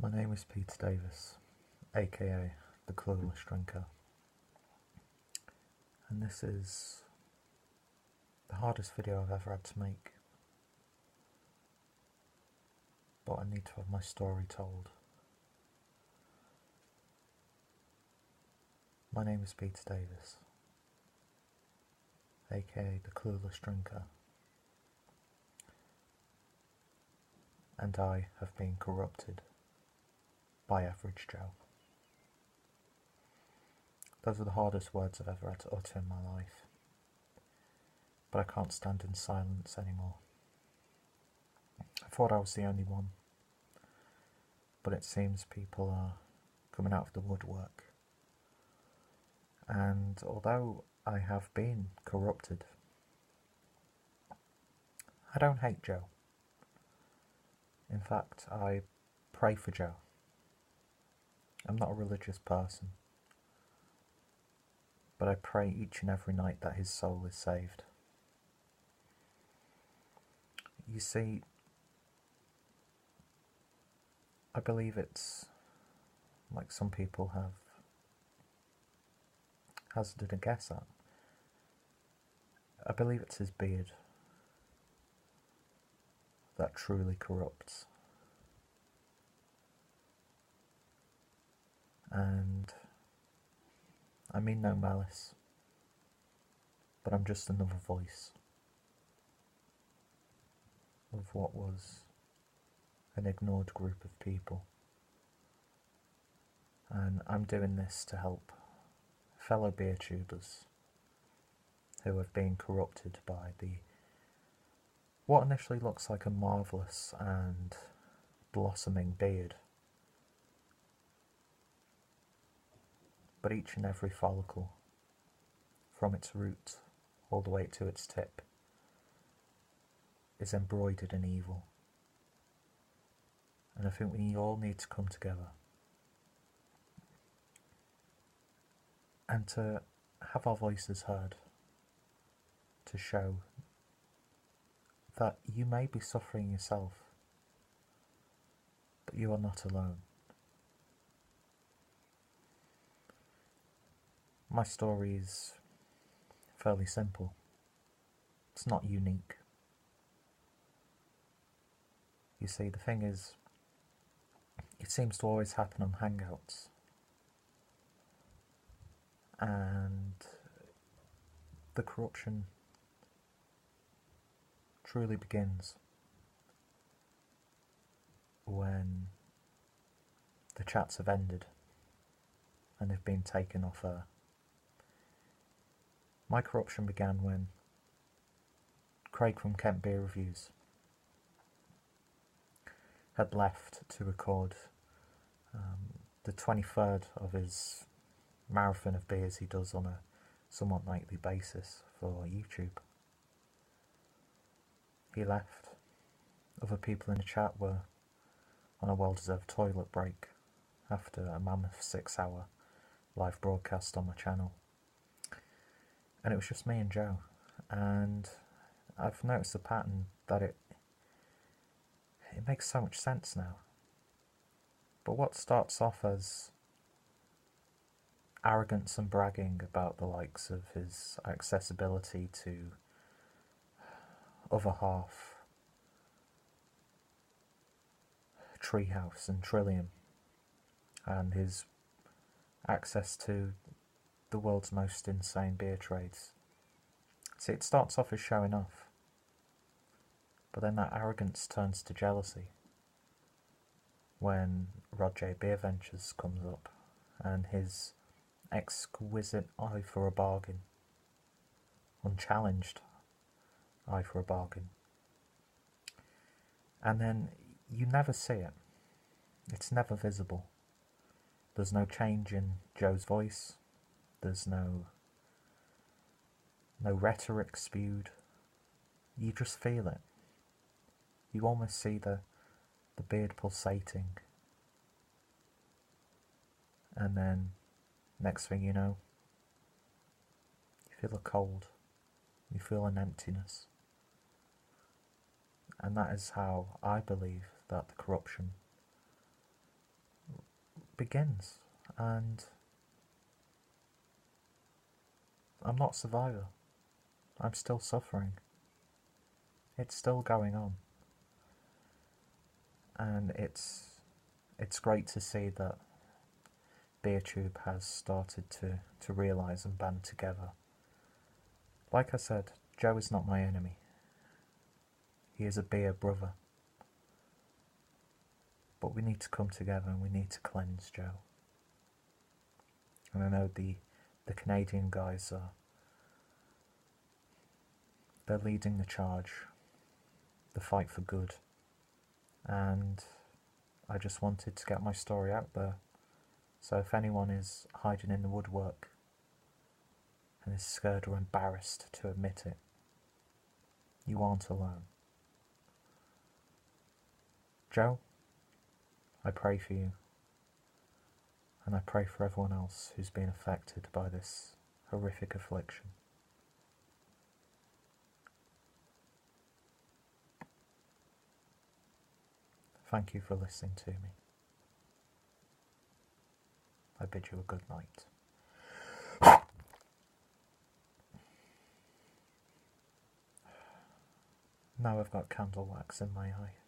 My name is Peter Davis, a.k.a. the Clueless Drinker, and this is the hardest video I've ever had to make, but I need to have my story told. My name is Peter Davis, a.k.a. the Clueless Drinker, and I have been corrupted by Averagejoe. Those are the hardest words I've ever had to utter in my life, but I can't stand in silence anymore. I thought I was the only one, but it seems people are coming out of the woodwork. And although I have been corrupted, I don't hate Joe. In fact, I pray for Joe. I'm not a religious person, but I pray each and every night that his soul is saved. You see, I believe it's like some people have hazarded a guess at. I believe it's his beard that truly corrupts. And I mean no malice, but I'm just another voice of what was an ignored group of people. And I'm doing this to help fellow Beertubers who have been corrupted by what initially looks like a marvellous and blossoming beard. But each and every follicle, from its root all the way to its tip, is embroidered in evil. And I think we all need to come together and to have our voices heard, to show that you may be suffering yourself, but you are not alone. My story is fairly simple. It's not unique. You see, the thing is, it seems to always happen on Hangouts. And the corruption truly begins when the chats have ended and they've been taken off air. My corruption began when Craig from Kent Beer Reviews had left to record the 23rd of his marathon of beers he does on a somewhat nightly basis for YouTube. He left. Other people in the chat were on a well-deserved toilet break after a mammoth 6-hour live broadcast on my channel. And it was just me and Joe, and I've noticed a pattern that it makes so much sense now. But what starts off as arrogance and bragging about the likes of his accessibility to other half, Treehouse and Trillium, and his access to the world's most insane beer trades. See, it starts off as showing off, but then that arrogance turns to jealousy when Rod J Beer Ventures comes up and his exquisite eye for a bargain, unchallenged eye for a bargain. And then you never see it. It's never visible. There's no change in Joe's voice. There's no rhetoric spewed. You just feel it. You almost see the beard pulsating. And then, next thing you know, you feel a cold. You feel an emptiness. And that is how I believe that the corruption begins, and I'm not a survivor. I'm still suffering. It's still going on. And it's great to see that Beertube has started to realise and band together. Like I said, Joe is not my enemy. He is a beer brother. But we need to come together and we need to cleanse Joe. And I know the Canadian guys they're leading the charge, the fight for good. And I just wanted to get my story out there. So if anyone is hiding in the woodwork and is scared or embarrassed to admit it, you aren't alone. Joe, I pray for you. And I pray for everyone else who's been affected by this horrific affliction. Thank you for listening to me. I bid you a good night. Now I've got candle wax in my eye.